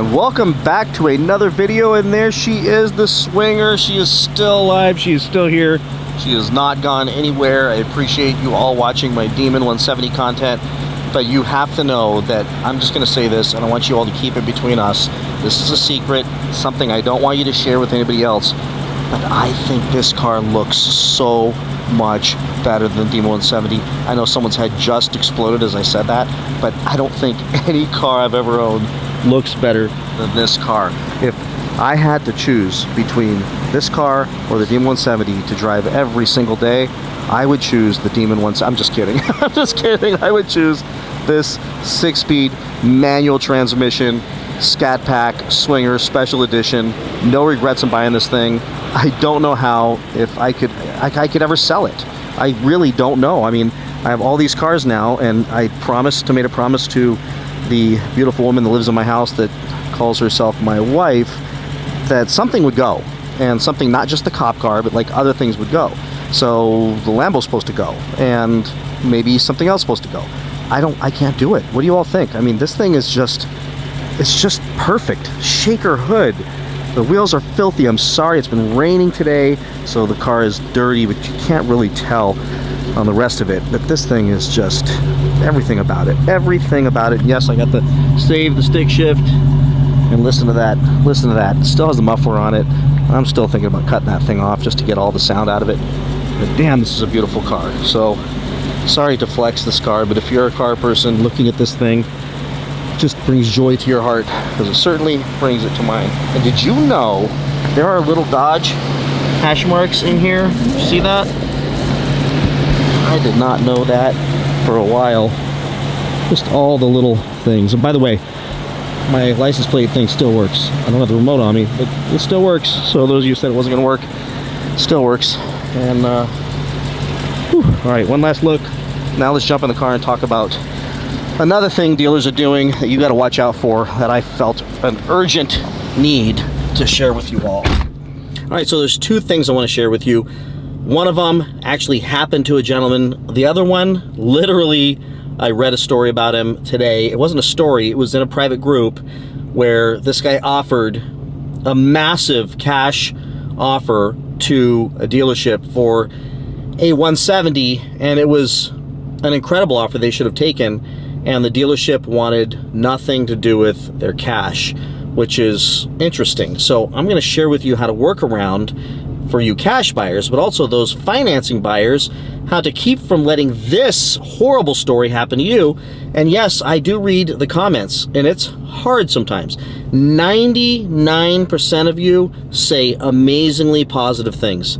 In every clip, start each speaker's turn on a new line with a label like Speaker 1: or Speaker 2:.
Speaker 1: Welcome back to another video, and there she is, the Swinger. She is still alive. She is still here. She has not gone anywhere. I appreciate you all watching my Demon 170 content, but you have to know that I'm just going to say this, and I want you all to keep it between us. This is a secret, something I don't want you to share with anybody else, but I think this car looks so much better than the Demon 170. I know someone's head just exploded as I said that, but I don't think any car I've ever owned looks better than this car. If I had to choose between this car or the Demon 170 to drive every single day, I would choose the Demon 170. I'm just kidding. I'm just kidding. I would choose this 6-speed manual transmission Scat Pack Swinger Special Edition. No regrets in buying this thing. I don't know how, if I could ever sell it. I really don't know. I mean, I have all these cars now, and I made a promise to the beautiful woman that lives in my house that calls herself my wife, that something would go, and something, not just the cop car, but like other things would go. So the Lambo's supposed to go, and maybe something else supposed to go. I can't do it. What do you all think? I mean, this thing is just, it's just perfect. Shaker hood. The wheels are filthy. I'm sorry, it's been raining today, so the car is dirty, but you can't really tell on the rest of it. But this thing is just everything about it. Everything about it. Yes, I got the save the stick shift, and listen to that. Listen to that. It still has the muffler on it. I'm still thinking about cutting that thing off just to get all the sound out of it. But damn, this is a beautiful car. So sorry to flex this car, but if you're a car person looking at this thing, just brings joy to your heart, because it certainly brings it to mine. And did you know there are little Dodge hash marks in here? You see that? I did not know that for a while. Just all the little things. And by the way, my license plate thing still works. I don't have the remote on me, but it still works. So those of you who said it wasn't going to work, it still works. And all right, one last look. Now let's jump in the car and talk about another thing dealers are doing that you got to watch out for, that I felt an urgent need to share with you all. All right, so there's two things I want to share with you. One of them actually happened to a gentleman. The other one, literally, I read a story about him today. It wasn't a story, it was in a private group where this guy offered a massive cash offer to a dealership for a 170, and it was an incredible offer they should have taken. And the dealership wanted nothing to do with their cash, which is interesting. So I'm going to share with you how to work around, for you cash buyers, but also those financing buyers, how to keep from letting this horrible story happen to you. And yes, I do read the comments, and it's hard sometimes. 99% of you say amazingly positive things.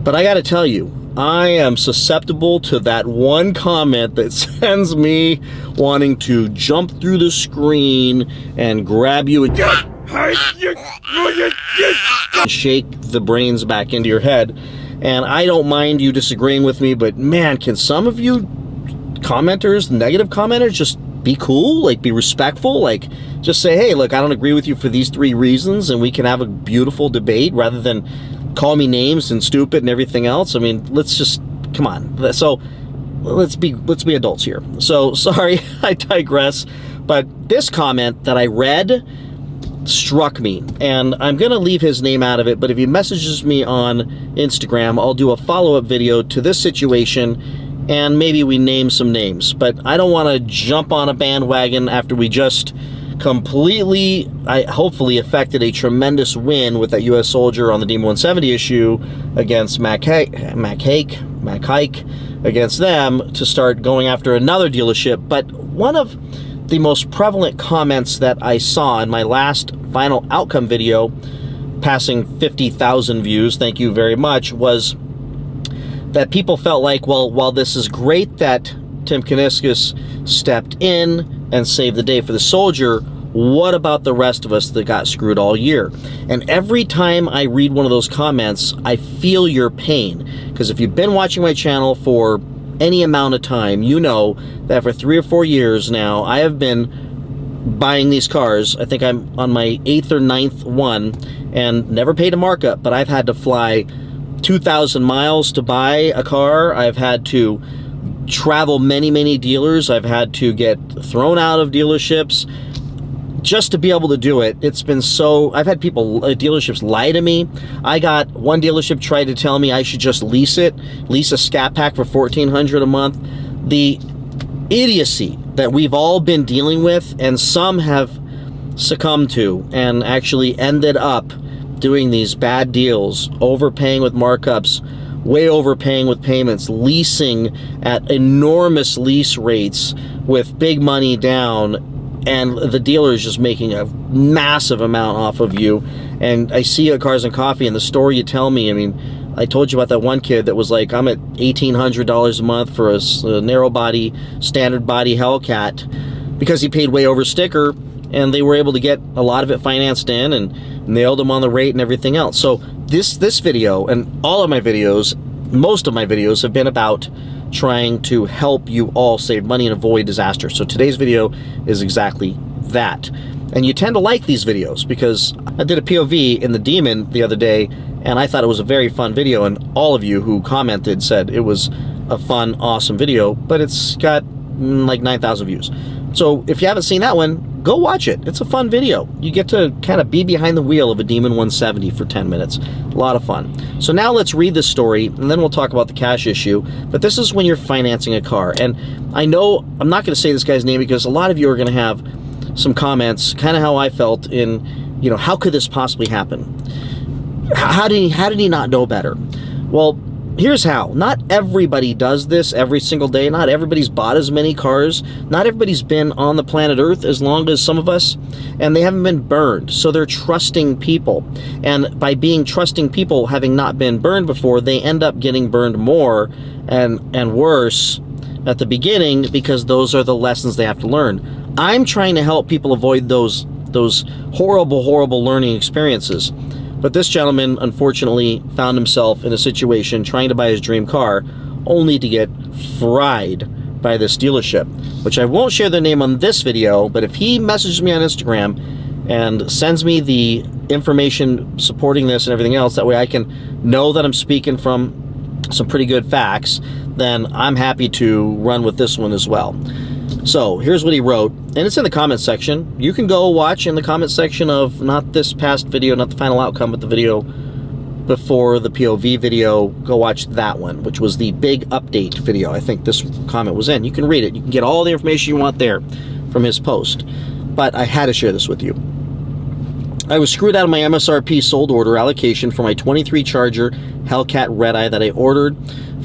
Speaker 1: But I got to tell you, I am susceptible to that one comment that sends me wanting to jump through the screen and grab you and shake the brains back into your head. And I don't mind you disagreeing with me, but man, can some of you commenters, negative commenters, just be cool, like be respectful, like just say, hey, look, I don't agree with you for these 3 reasons, and we can have a beautiful debate rather than call me names and stupid and everything else. I mean, let's just, come on. So let's be adults here. So sorry, I digress. But this comment that I read struck me, and I'm gonna leave his name out of it, but if he messages me on Instagram, I'll do a follow-up video to this situation, and maybe we name some names. But I don't want to jump on a bandwagon after we just completely, hopefully affected a tremendous win with that U.S. soldier on the Demon 170 issue against Mac Haik, against them, to start going after another dealership. But one of the most prevalent comments that I saw in my last final outcome video, passing 50,000 views, thank you very much, was that people felt like, well, while this is great that Tim Kuniskis stepped in and saved the day for the soldier, what about the rest of us that got screwed all year? And every time I read one of those comments, I feel your pain. Because if you've been watching my channel for any amount of time, you know that for 3 or 4 years now, I have been buying these cars. I think I'm on my 8th or 9th one, and never paid a markup, but I've had to fly 2,000 miles to buy a car. I've had to travel many dealers. I've had to get thrown out of dealerships. just to be able to do it, it's been so... I've had people, dealerships lie to me. I got one dealership tried to tell me I should just lease a Scat Pack for $1,400 a month. The idiocy that we've all been dealing with, and some have succumbed to and actually ended up doing these bad deals, overpaying with markups, way overpaying with payments, leasing at enormous lease rates with big money down, and the dealer is just making a massive amount off of you. And I see at Cars and Coffee in the store, you tell me, I mean, I told you about that one kid that was like, I'm at $1,800 a month for a narrow body, standard body Hellcat, because he paid way over sticker, and they were able to get a lot of it financed in and nailed him on the rate and everything else. So this video, and all of my videos, most of my videos have been about trying to help you all save money and avoid disaster. So today's video is exactly that. And you tend to like these videos because I did a POV in the Demon the other day, and I thought it was a very fun video, and all of you who commented said it was a fun, awesome video, but it's got like 9,000 views. So if you haven't seen that one, go watch it. It's a fun video. You get to kind of be behind the wheel of a Demon 170 for 10 minutes. A lot of fun. So now let's read this story, and then we'll talk about the cash issue. But this is when you're financing a car. And I know I'm not going to say this guy's name because a lot of you are going to have some comments, kind of how I felt in, you know, how could this possibly happen? How did he not know better? Well, here's how. Not everybody does this every single day. Not everybody's bought as many cars. Not everybody's been on the planet Earth as long as some of us, and they haven't been burned. So they're trusting people. And by being trusting people, having not been burned before, they end up getting burned more and worse at the beginning because those are the lessons they have to learn. I'm trying to help people avoid those horrible, horrible learning experiences. But this gentleman, unfortunately, found himself in a situation trying to buy his dream car, only to get fried by this dealership, which I won't share their name on this video, but if he messages me on Instagram and sends me the information supporting this and everything else, that way I can know that I'm speaking from some pretty good facts, then I'm happy to run with this one as well. So here's what he wrote, and it's in the comment section. You can go watch in the comment section of not this past video, not the final outcome, but the video before the POV video. Go watch that one, which was the big update video. I think this comment was in. You can read it. You can get all the information you want there from his post. But I had to share this with you. I was screwed out of my MSRP sold order allocation for my 23 Charger Hellcat Red Eye that I ordered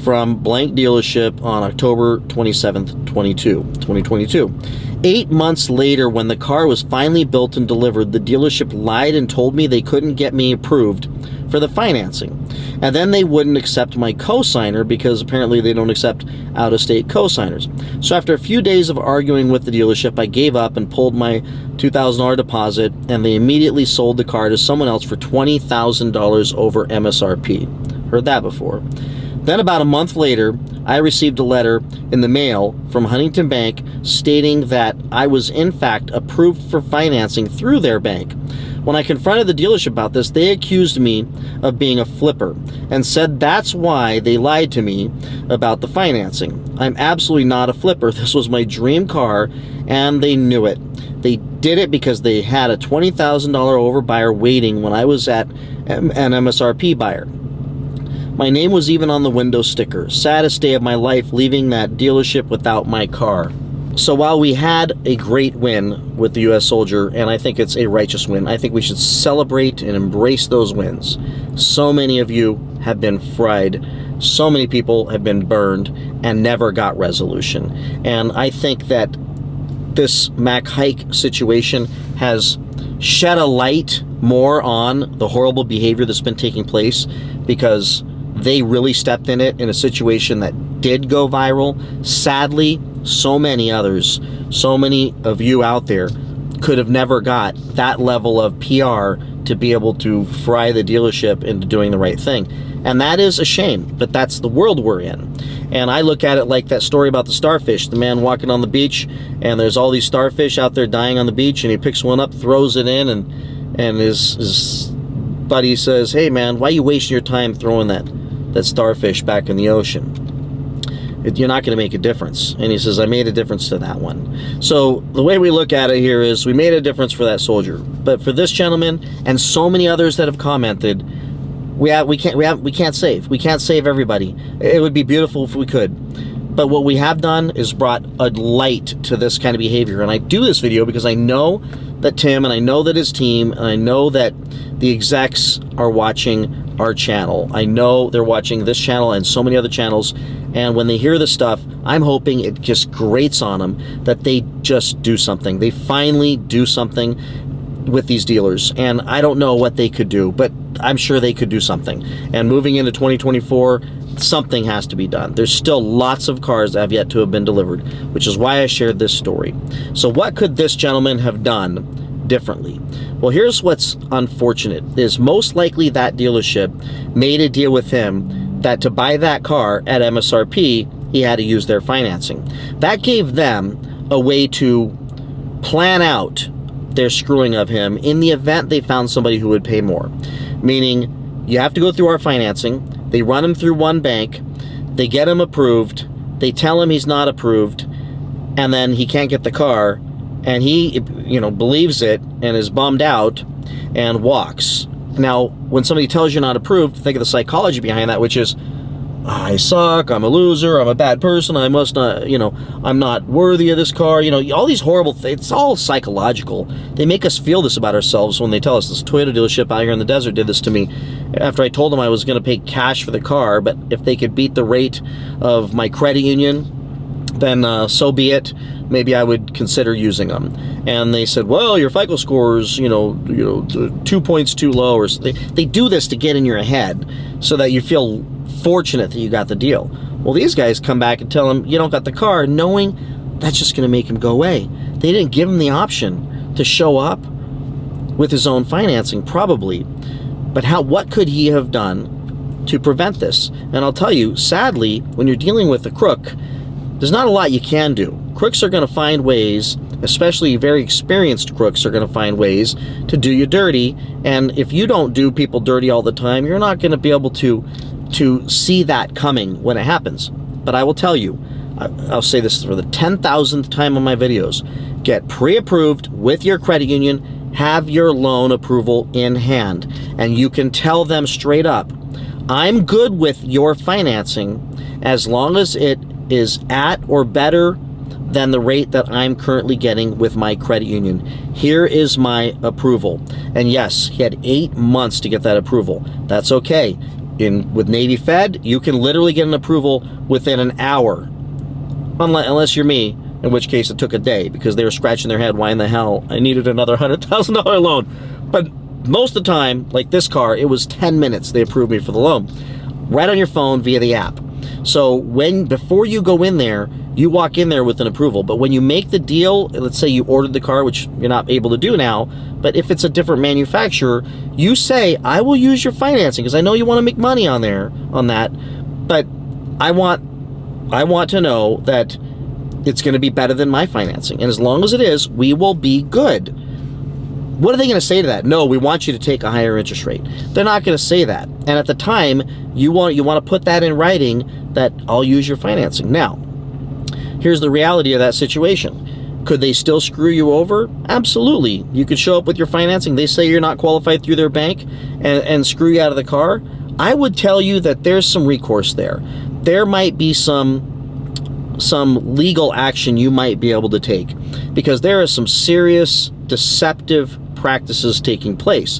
Speaker 1: from blank dealership on October 27th, 2022. 8 months later, when the car was finally built and delivered, the dealership lied and told me they couldn't get me approved for the financing. And then they wouldn't accept my cosigner because apparently they don't accept out-of-state cosigners. So after a few days of arguing with the dealership, I gave up and pulled my $2,000 deposit, and they immediately sold the car to someone else for $20,000 over MSRP. Heard that before. Then about a month later, I received a letter in the mail from Huntington Bank stating that I was in fact approved for financing through their bank. When I confronted the dealership about this, they accused me of being a flipper and said that's why they lied to me about the financing. I'm absolutely not a flipper. This was my dream car, and they knew it. They did it because they had a $20,000 overbuyer waiting when I was at an MSRP buyer. My name was even on the window sticker. Saddest day of my life, leaving that dealership without my car. So while we had a great win with the U.S. Soldier, and I think it's a righteous win, I think we should celebrate and embrace those wins. So many of you have been fried. So many people have been burned and never got resolution. And I think that this Mac Haik situation has shed a light more on the horrible behavior that's been taking place, because they really stepped in it in a situation that did go viral. Sadly, so many others, so many of you out there could have never got that level of PR to be able to fry the dealership into doing the right thing. And that is a shame, but that's the world we're in. And I look at it like that story about the starfish, the man walking on the beach, and there's all these starfish out there dying on the beach, and he picks one up, throws it in, and his buddy says, "Hey man, why are you wasting your time throwing that starfish back in the ocean?" you're not going to make a difference. And he says, I made a difference to that one. So the way we look at it here is we made a difference for that soldier. But for this gentleman and so many others that have commented, we can't save. We can't save everybody. It would be beautiful if we could. But what we have done is brought a light to this kind of behavior. And I do this video because I know that Tim, and I know that his team, and I know that the execs are watching our channel. I know they're watching this channel and so many other channels. And when they hear this stuff, I'm hoping it just grates on them that they just do something. They finally do something with these dealers. And I don't know what they could do, but I'm sure they could do something. And moving into 2024, something has to be done. There's still lots of cars that have yet to have been delivered, which is why I shared this story. So what could this gentleman have done differently? Well, here's what's unfortunate is most likely that dealership made a deal with him that to buy that car at MSRP, he had to use their financing. That gave them a way to plan out their screwing of him in the event they found somebody who would pay more. Meaning, you have to go through our financing. They run him through one bank, they get him approved, they tell him he's not approved, and then he can't get the car, and he, believes it and is bummed out and walks. Now, when somebody tells you not approved, think of the psychology behind that, which is, I suck, I'm a loser, I'm a bad person, I must not, I'm not worthy of this car, all these horrible things. It's all psychological. They make us feel this about ourselves when they tell us this Toyota dealership out here in the desert did this to me after I told them I was going to pay cash for the car, but if they could beat the rate of my credit union, then so be it. Maybe I would consider using them. And they said, well, your FICO score is, 2 points too low. Or they do this to get in your head so that you feel fortunate that you got the deal. Well, these guys come back and tell him you don't got the car, knowing that's just going to make him go away. They didn't give him the option to show up with his own financing, probably. But what could he have done to prevent this? And I'll tell you, sadly, when you're dealing with a crook, there's not a lot you can do. Crooks are going to find ways, especially very experienced crooks are going to find ways to do you dirty. And if you don't do people dirty all the time, you're not going to be able to see that coming when it happens. But I will tell you, I'll say this for the 10,000th time on my videos, get pre-approved with your credit union, have your loan approval in hand, and you can tell them straight up, I'm good with your financing as long as it is at or better than the rate that I'm currently getting with my credit union. Here is my approval. And yes, he had 8 months to get that approval. That's okay. With Navy Fed, you can literally get an approval within an hour. Unless you're me, in which case it took a day because they were scratching their head, why in the hell I needed another $100,000 loan. But most of the time, like this car, it was 10 minutes they approved me for the loan. Right on your phone via the app. So before you go in there, you walk in there with an approval. But when you make the deal, let's say you ordered the car, which you're not able to do now, but if it's a different manufacturer, you say, I will use your financing because I know you want to make money on that, but I want to know that it's going to be better than my financing. And as long as it is, we will be good. What are they going to say to that? No, we want you to take a higher interest rate. They're not going to say that. And at the time, you want to put that in writing that I'll use your financing. Now, here's the reality of that situation. Could they still screw you over? Absolutely. You could show up with your financing. They say you're not qualified through their bank and screw you out of the car. I would tell you that there's some recourse there. There might be some legal action you might be able to take because there are some serious deceptive practices taking place.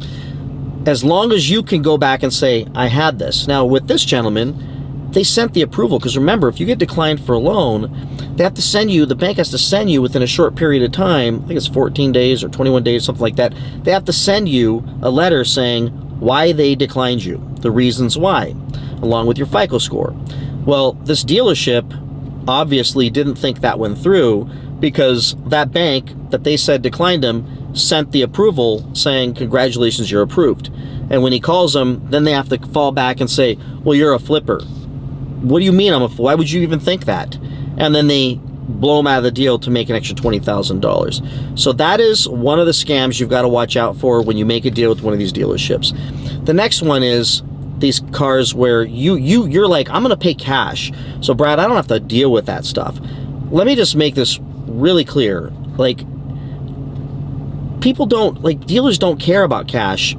Speaker 1: As long as you can go back and say, I had this. Now, with this gentleman, they sent the approval because remember, if you get declined for a loan, they have to send you, the bank has to send you within a short period of time, I think it's 14 days or 21 days, something like that. They have to send you a letter saying why they declined you, the reasons why, along with your FICO score. Well, this dealership obviously didn't think that went through because that bank that they said declined him sent the approval saying, congratulations, you're approved. And when he calls them, then they have to fall back and say, well, you're a flipper. What do you mean I'm a flipper? Why would you even think that? And then they blow him out of the deal to make an extra $20,000. So that is one of the scams you've got to watch out for when you make a deal with one of these dealerships. The next one is these cars where you're like, I'm gonna pay cash, so Brad, I don't have to deal with that stuff. Let me just make this really clear. Like, dealers don't care about cash.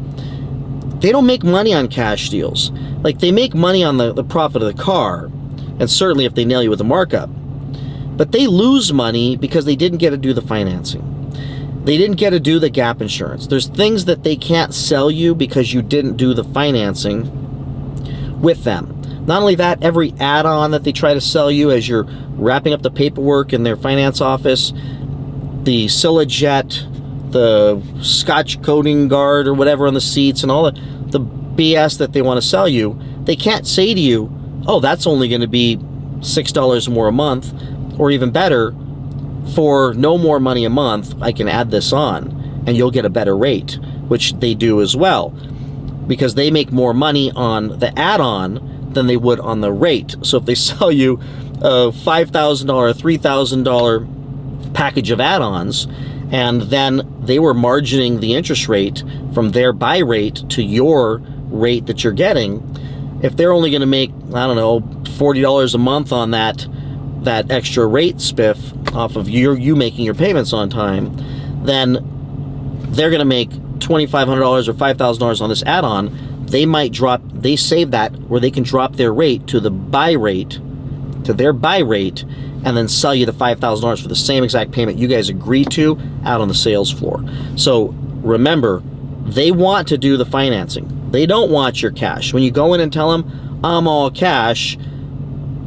Speaker 1: They don't make money on cash deals. Like, they make money on the profit of the car, and certainly if they nail you with a markup. But they lose money because they didn't get to do the financing. They didn't get to do the gap insurance. There's things that they can't sell you because you didn't do the financing with them. Not only that, every add-on that they try to sell you as you're wrapping up the paperwork in their finance office, the ScyllaJet, the Scotch coating guard or whatever on the seats, and all the BS that they want to sell you, they can't say to you, oh, that's only going to be $6 more a month, or even better, for no more money a month, I can add this on and you'll get a better rate, which they do as well, because they make more money on the add-on than they would on the rate. So if they sell you a $5,000, $3,000 package of add-ons, and then they were margining the interest rate from their buy rate to your rate that you're getting, if they're only going to make, I don't know, $40 a month on that extra rate spiff off of you making your payments on time, then they're going to make $2,500 or $5,000 on this add-on. They save that where they can drop their rate to their buy rate, and then sell you the $5,000 for the same exact payment you guys agreed to out on the sales floor. So remember, they want to do the financing. They don't want your cash. When you go in and tell them, I'm all cash,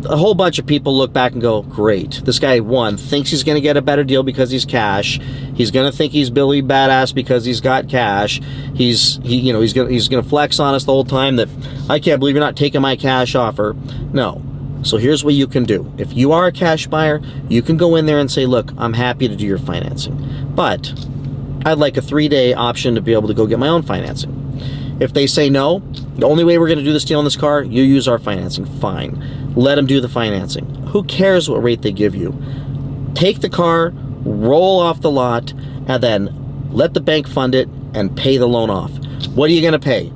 Speaker 1: a whole bunch of people look back and go, great, this guy, one, thinks he's going to get a better deal because he's cash. He's going to think he's Billy Badass because he's got cash. He's going to flex on us the whole time that, I can't believe you're not taking my cash offer. No. So here's what you can do. If you are a cash buyer, you can go in there and say, look, I'm happy to do your financing, but I'd like a 3-day option to be able to go get my own financing. If they say no, the only way we're going to do this deal on this car, you use our financing, fine. Let them do the financing. Who cares what rate they give you? Take the car, roll off the lot, and then let the bank fund it and pay the loan off. What are you going to pay?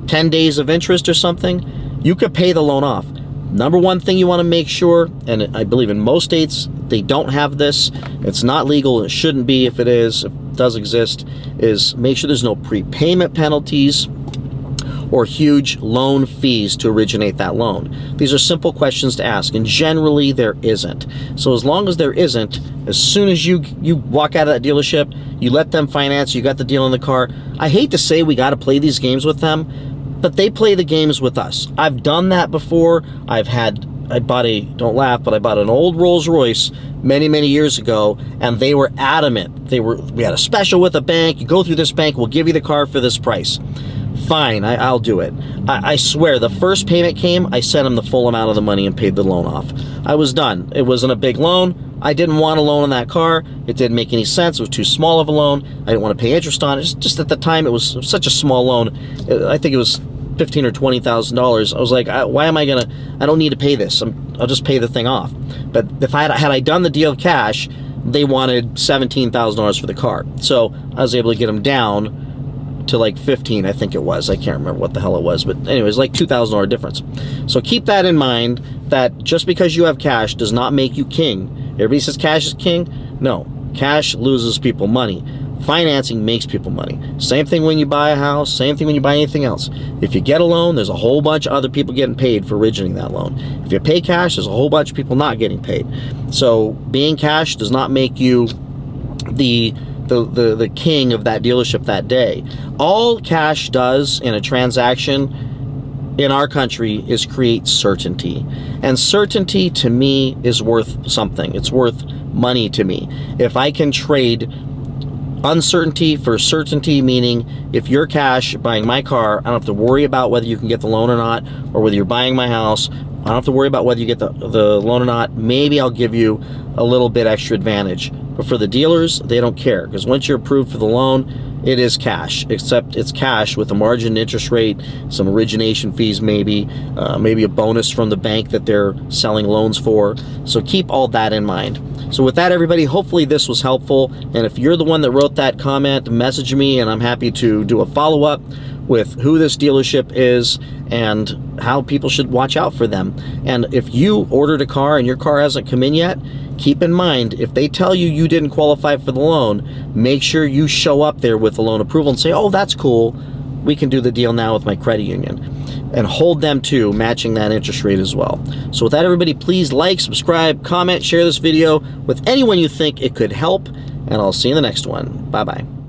Speaker 1: 10 days of interest or something? You could pay the loan off. Number one thing you want to make sure, and I believe in most states they don't have this, it's not legal, it shouldn't be if it is, if it does exist, is make sure there's no prepayment penalties or huge loan fees to originate that loan. These are simple questions to ask, and generally there isn't. So as long as there isn't, as soon as you walk out of that dealership, you let them finance, you got the deal in the car. I hate to say we got to play these games with them, but they play the games with us. I've done that before. I bought an old Rolls Royce many years ago, and they were adamant. We had a special with a bank. You go through this bank, we'll give you the car for this price. Fine, I'll do it. I swear, the first payment came, I sent them the full amount of the money and paid the loan off. I was done. It wasn't a big loan. I didn't want a loan on that car. It didn't make any sense. It was too small of a loan. I didn't want to pay interest on it. Just at the time, it was such a small loan. I think it was $15,000 or $20,000. I was like, I don't need to pay this. I'll just pay the thing off. But if had I done the deal cash, they wanted $17,000 for the car. So I was able to get them down to like 15, I think it was. I can't remember what the hell it was, but anyways, like $2,000 difference. So keep that in mind, that just because you have cash does not make you king. Everybody says cash is king. No, cash loses people money. Financing makes people money. Same thing when you buy a house, same thing when you buy anything else. If you get a loan, there's a whole bunch of other people getting paid for originating that loan. If you pay cash, there's a whole bunch of people not getting paid. So being cash does not make you the king of that dealership that day. All cash does in a transaction in our country is create certainty. And certainty to me is worth something. It's worth money to me. If I can trade uncertainty for certainty, meaning if you're cash buying my car, I don't have to worry about whether you can get the loan or not, or whether you're buying my house, I don't have to worry about whether you get the loan or not. Maybe I'll give you a little bit extra advantage. But for the dealers, they don't care, because once you're approved for the loan, it is cash, except it's cash with a margin interest rate, some origination fees maybe, maybe a bonus from the bank that they're selling loans for. So keep all that in mind. So with that, everybody, hopefully this was helpful. And if you're the one that wrote that comment, message me and I'm happy to do a follow-up with who this dealership is and how people should watch out for them. And if you ordered a car and your car hasn't come in yet, keep in mind, if they tell you you didn't qualify for the loan, make sure you show up there with the loan approval and say, oh, that's cool, we can do the deal now with my credit union. And hold them to matching that interest rate as well. So with that, everybody, please like, subscribe, comment, share this video with anyone you think it could help, and I'll see you in the next one. Bye-bye.